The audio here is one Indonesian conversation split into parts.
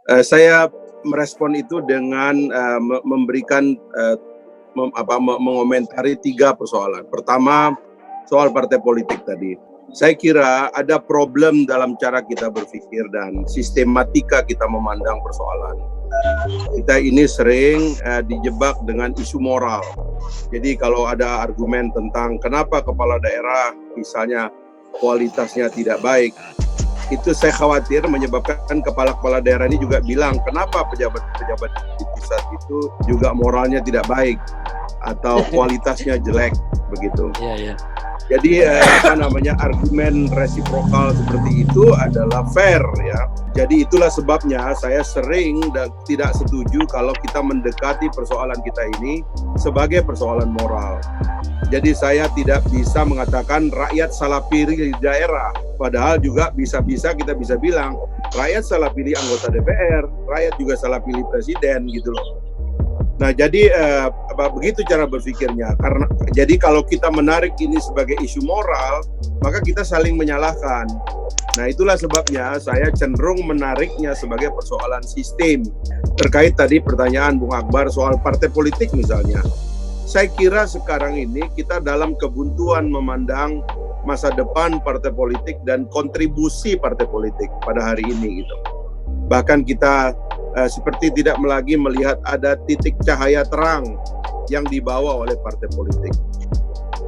Saya merespon itu dengan memberikan mengomentari 3 persoalan. Pertama, soal partai politik tadi. Saya kira ada problem dalam cara kita berpikir dan sistematika kita memandang persoalan. Kita ini sering dijebak dengan isu moral. Jadi kalau ada argumen tentang kenapa kepala daerah misalnya kualitasnya tidak baik, itu saya khawatir menyebabkan kepala-kepala daerah ini juga bilang kenapa pejabat-pejabat di pusat itu juga moralnya tidak baik atau kualitasnya jelek begitu. Jadi argumen resiprokal seperti itu adalah fair ya. Jadi itulah sebabnya saya sering dan tidak setuju kalau kita mendekati persoalan kita ini sebagai persoalan moral. Jadi saya tidak bisa mengatakan rakyat salah pilih di daerah. Padahal juga bisa-bisa kita bisa bilang rakyat salah pilih anggota DPR, rakyat juga salah pilih presiden gitu loh. Nah jadi begitu cara berpikirnya. Jadi kalau kita menarik ini sebagai isu moral, maka kita saling menyalahkan. Nah itulah sebabnya saya cenderung menariknya sebagai persoalan sistem. Terkait tadi pertanyaan Bung Akbar soal partai politik misalnya. Saya kira sekarang ini kita dalam kebuntuan memandang masa depan partai politik dan kontribusi partai politik pada hari ini gitu. Bahkan kita seperti tidak lagi melihat ada titik cahaya terang yang dibawa oleh partai politik.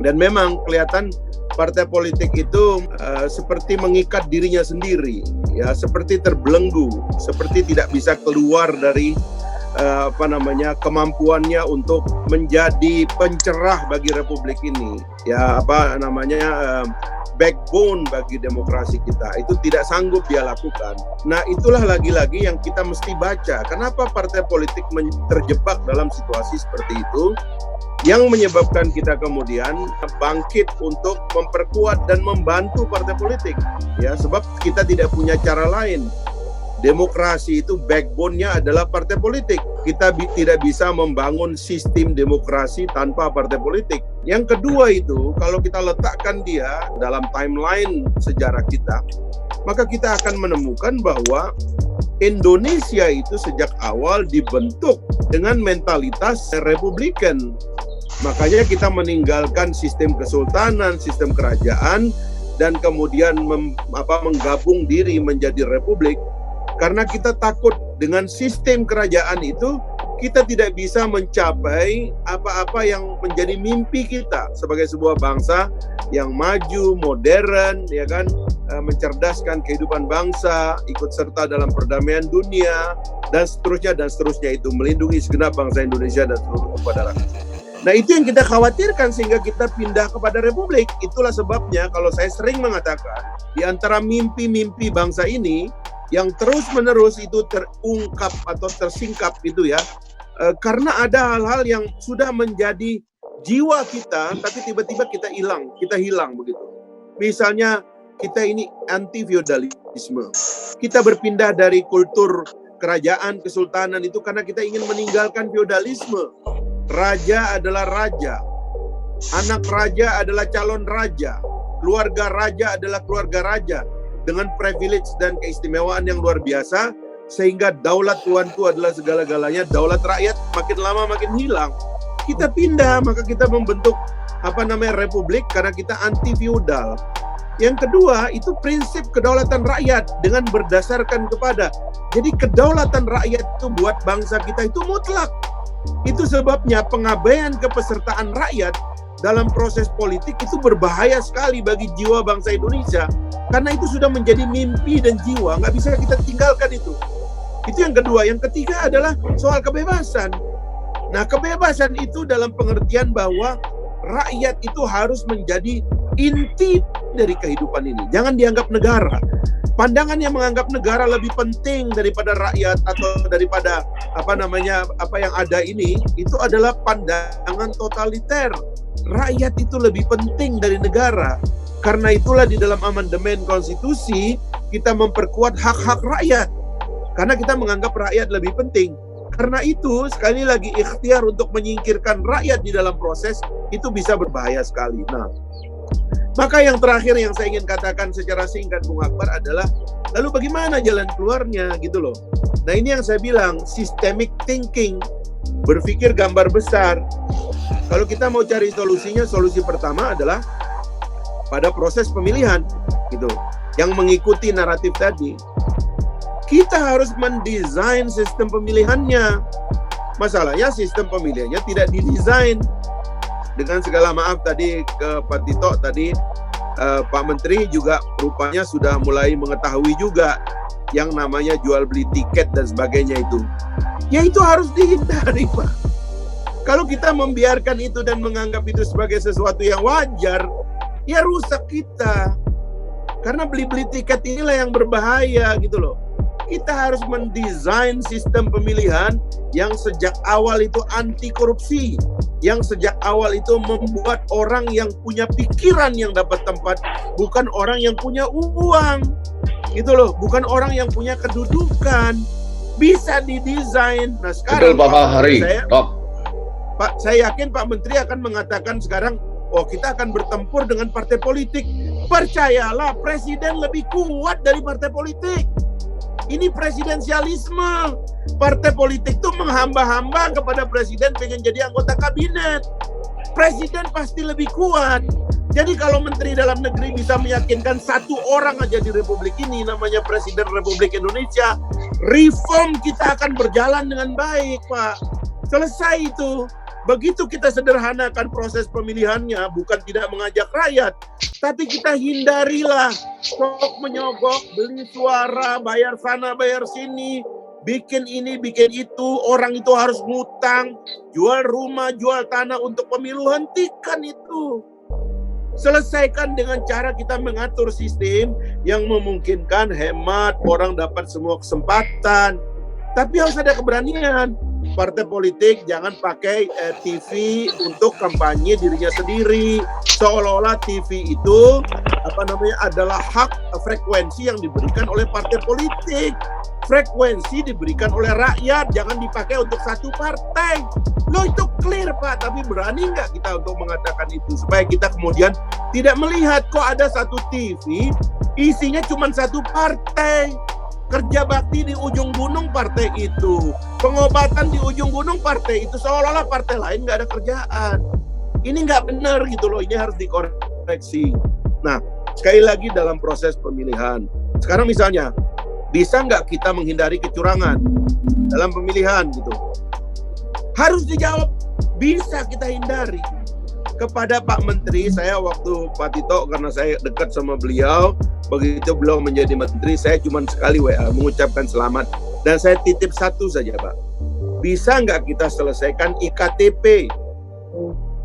Dan memang kelihatan partai politik itu seperti mengikat dirinya sendiri, ya seperti terbelenggu, seperti tidak bisa keluar dari kemampuannya untuk menjadi pencerah bagi republik ini, ya backbone bagi demokrasi kita, itu tidak sanggup dia lakukan. Nah itulah lagi-lagi yang kita mesti baca. Kenapa partai politik terjebak dalam situasi seperti itu, yang menyebabkan kita kemudian bangkit untuk memperkuat dan membantu partai politik. Ya, sebab kita tidak punya cara lain. Demokrasi itu backbone-nya adalah partai politik. Kita tidak bisa membangun sistem demokrasi tanpa partai politik. Yang kedua itu, kalau kita letakkan dia dalam timeline sejarah kita, maka kita akan menemukan bahwa Indonesia itu sejak awal dibentuk dengan mentalitas republikan. Makanya kita meninggalkan sistem kesultanan, sistem kerajaan, dan kemudian menggabung diri menjadi republik. Karena kita takut dengan sistem kerajaan itu kita tidak bisa mencapai apa-apa yang menjadi mimpi kita sebagai sebuah bangsa yang maju, modern, ya kan, mencerdaskan kehidupan bangsa, ikut serta dalam perdamaian dunia dan seterusnya itu, melindungi segenap bangsa Indonesia dan seluruh kepada rakyat. Nah itu yang kita khawatirkan sehingga kita pindah kepada republik. Itulah sebabnya kalau saya sering mengatakan di antara mimpi-mimpi bangsa ini yang terus-menerus itu terungkap atau tersingkap itu ya, karena ada hal-hal yang sudah menjadi jiwa kita, tapi tiba-tiba kita hilang begitu. Misalnya kita ini anti feodalisme, kita berpindah dari kultur kerajaan, kesultanan itu karena kita ingin meninggalkan feodalisme. Raja adalah raja, anak raja adalah calon raja, keluarga raja adalah keluarga raja, dengan privilege dan keistimewaan yang luar biasa, sehingga daulat tuanku adalah segala-galanya, daulat rakyat makin lama makin hilang. Kita pindah, maka kita membentuk republik karena kita anti feudal. Yang kedua, itu prinsip kedaulatan rakyat dengan berdasarkan kepada, jadi kedaulatan rakyat itu buat bangsa kita itu mutlak. Itu sebabnya pengabaian kepesertaan rakyat dalam proses politik itu berbahaya sekali bagi jiwa bangsa Indonesia. Karena itu sudah menjadi mimpi dan jiwa, nggak bisa kita tinggalkan itu. Itu yang kedua. Yang ketiga adalah soal kebebasan. Nah, kebebasan itu dalam pengertian bahwa rakyat itu harus menjadi inti dari kehidupan ini. Jangan dianggap negara. Pandangan yang menganggap negara lebih penting daripada rakyat atau daripada apa yang ada ini, itu adalah pandangan totaliter. Rakyat itu lebih penting dari negara. Karena itulah di dalam amandemen konstitusi kita memperkuat hak-hak rakyat. Karena kita menganggap rakyat lebih penting. Karena itu sekali lagi ikhtiar untuk menyingkirkan rakyat di dalam proses itu bisa berbahaya sekali. Nah, Maka yang terakhir yang saya ingin katakan secara singkat Bung Akbar adalah, lalu bagaimana jalan keluarnya gitu loh. Nah ini yang saya bilang, systemic thinking, berpikir gambar besar. Kalau kita mau cari solusinya, solusi pertama adalah pada proses pemilihan gitu, yang mengikuti naratif tadi. Kita harus mendesain sistem pemilihannya. Masalahnya sistem pemilihannya tidak didesain. Dengan segala maaf tadi ke Pak Tito tadi, Pak Menteri juga rupanya sudah mulai mengetahui juga yang namanya jual beli tiket dan sebagainya itu. Ya itu harus dihindari Pak. Kalau kita membiarkan itu dan menganggap itu sebagai sesuatu yang wajar, ya rusak kita. Karena beli-beli tiket inilah yang berbahaya gitu loh. Kita harus mendesain sistem pemilihan yang sejak awal itu anti korupsi, yang sejak awal itu membuat orang yang punya pikiran yang dapat tempat, bukan orang yang punya uang, gitu loh, bukan orang yang punya kedudukan, bisa didesain. Nah sekarang betul, Pak Fahri. Saya yakin Pak Menteri akan mengatakan sekarang, oh kita akan bertempur dengan partai politik. Percayalah, presiden lebih kuat dari partai politik. Ini presidensialisme. Partai politik itu menghamba-hamba kepada presiden pengen jadi anggota kabinet. Presiden pasti lebih kuat. Jadi kalau Menteri Dalam Negeri bisa meyakinkan satu orang aja di Republik ini, namanya Presiden Republik Indonesia, reform kita akan berjalan dengan baik, Pak. Selesai itu. Begitu kita sederhanakan proses pemilihannya, bukan tidak mengajak rakyat, tapi kita hindarilah sok menyogok, beli suara, bayar sana, bayar sini, bikin ini, bikin itu, orang itu harus ngutang, jual rumah, jual tanah untuk pemilu, hentikan itu. Selesaikan dengan cara kita mengatur sistem yang memungkinkan hemat, orang dapat semua kesempatan, tapi harus ada keberanian. Partai politik jangan pakai TV untuk kampanye dirinya sendiri, seolah-olah TV itu adalah hak frekuensi yang diberikan oleh partai politik. Frekuensi diberikan oleh rakyat, jangan dipakai untuk satu partai. Loh itu clear Pak, tapi berani nggak kita untuk mengatakan itu supaya kita kemudian tidak melihat kok ada satu TV isinya cuma satu partai. Kerja bakti di ujung gunung partai itu, pengobatan di ujung gunung partai itu, seolah-olah partai lain nggak ada kerjaan. Ini nggak benar gitu loh, ini harus dikoreksi. Nah, sekali lagi dalam proses pemilihan, sekarang misalnya, bisa nggak kita menghindari kecurangan dalam pemilihan gitu? Harus dijawab, bisa kita hindari. Kepada Pak Menteri, saya waktu Pak Tito, karena saya dekat sama beliau, begitu beliau menjadi menteri, saya cuma sekali WA mengucapkan selamat. Dan saya titip satu saja Pak, bisa nggak kita selesaikan IKTP,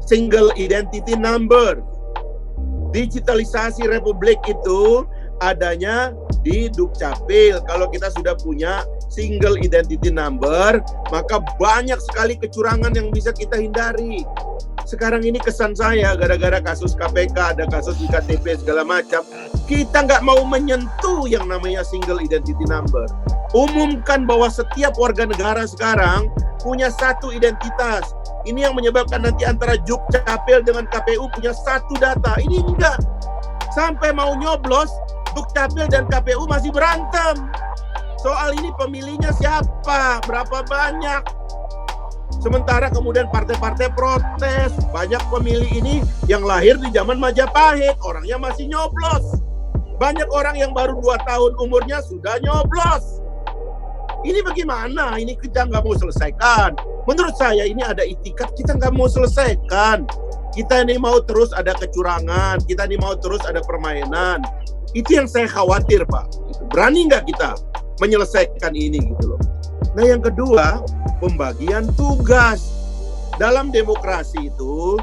Single Identity Number. Digitalisasi Republik itu adanya di Dukcapil. Kalau kita sudah punya Single Identity Number, maka banyak sekali kecurangan yang bisa kita hindari. Sekarang ini kesan saya, gara-gara kasus KPK, ada kasus IKTP segala macam, kita nggak mau menyentuh yang namanya Single Identity Number. Umumkan bahwa setiap warga negara sekarang punya satu identitas. Ini yang menyebabkan nanti antara Dukcapil dengan KPU punya satu data. Ini enggak. Sampai mau nyoblos, Dukcapil dan KPU masih berantem. Soal ini pemilihnya siapa, berapa banyak. Sementara kemudian partai-partai protes, banyak pemilih ini yang lahir di zaman Majapahit, orangnya masih nyoblos. Banyak orang yang baru 2 tahun umurnya sudah nyoblos. Ini bagaimana? Ini kita nggak mau selesaikan. Menurut saya ini ada itikat, kita nggak mau selesaikan. Kita ini mau terus ada kecurangan, kita ini mau terus ada permainan. Itu yang saya khawatir Pak. Berani nggak kita menyelesaikan ini gitu loh. Nah yang kedua, pembagian tugas. Dalam demokrasi itu,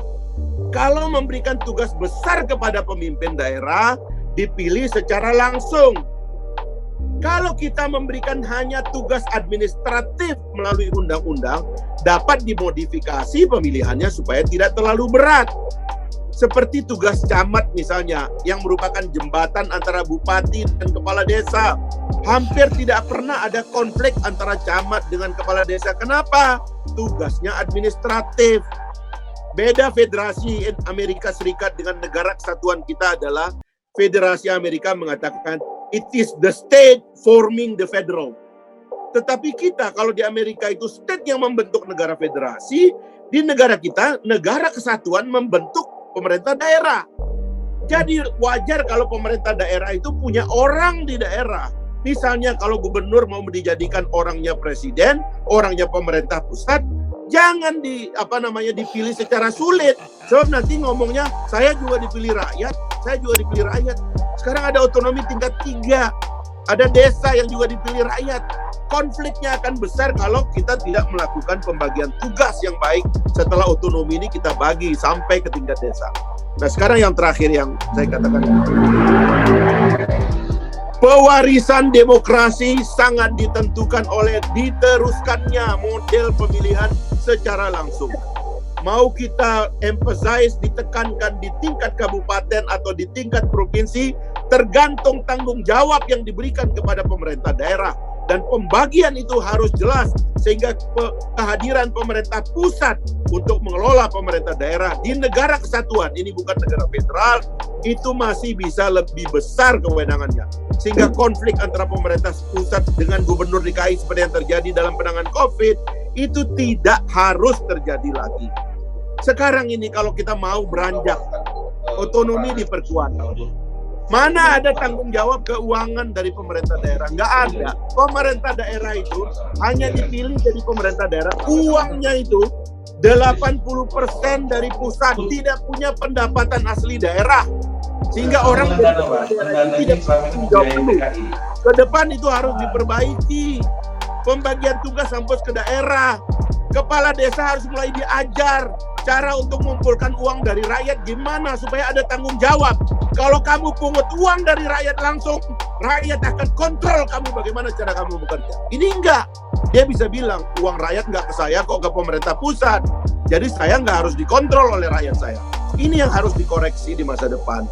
kalau memberikan tugas besar kepada pemimpin daerah, dipilih secara langsung. Kalau kita memberikan hanya tugas administratif melalui undang-undang, dapat dimodifikasi pemilihannya supaya tidak terlalu berat. Seperti tugas camat misalnya, yang merupakan jembatan antara bupati dan kepala desa. Hampir tidak pernah ada konflik antara camat dengan kepala desa. Kenapa? Tugasnya administratif. Beda federasi Amerika Serikat dengan negara kesatuan kita adalah Federasi Amerika mengatakan it is the state forming the federal. Tetapi kita kalau di Amerika itu state yang membentuk negara federasi, di negara kita negara kesatuan membentuk pemerintah daerah. Jadi wajar kalau pemerintah daerah itu punya orang di daerah. Misalnya kalau gubernur mau dijadikan orangnya presiden, orangnya pemerintah pusat, jangan dipilih secara sulit. Sebab nanti ngomongnya saya juga dipilih rakyat, saya juga dipilih rakyat. Sekarang ada otonomi tingkat 3. Ada desa yang juga dipilih rakyat. Konfliknya akan besar kalau kita tidak melakukan pembagian tugas yang baik setelah otonomi ini kita bagi sampai ke tingkat desa. Nah, sekarang yang terakhir yang saya katakan, pewarisan demokrasi sangat ditentukan oleh diteruskannya model pemilihan secara langsung. Mau kita emphasize, ditekankan di tingkat kabupaten atau di tingkat provinsi, tergantung tanggung jawab yang diberikan kepada pemerintah daerah. Dan pembagian itu harus jelas, sehingga kehadiran pemerintah pusat untuk mengelola pemerintah daerah di negara kesatuan, ini bukan negara federal, itu masih bisa lebih besar kewenangannya. Sehingga konflik antara pemerintah pusat dengan gubernur DKI seperti yang terjadi dalam penanganan COVID, itu tidak harus terjadi lagi. Sekarang ini kalau kita mau beranjak, otonomi diperkuat. Mana ada tanggung jawab keuangan dari pemerintah daerah? Nggak ada. Pemerintah daerah itu hanya dipilih jadi pemerintah daerah. Uangnya itu 80% dari pusat, tidak punya pendapatan asli daerah. Sehingga orang tidak tanggung jawab dulu. Ke depan itu harus diperbaiki. Pembagian tugas sampai ke daerah. Kepala desa harus mulai diajar cara untuk mengumpulkan uang dari rakyat gimana supaya ada tanggung jawab. Kalau kamu pungut uang dari rakyat langsung, rakyat akan kontrol kamu bagaimana cara kamu bekerja. Ini enggak. Dia bisa bilang, uang rakyat enggak ke saya kok, ke pemerintah pusat. Jadi saya enggak harus dikontrol oleh rakyat saya. Ini yang harus dikoreksi di masa depan.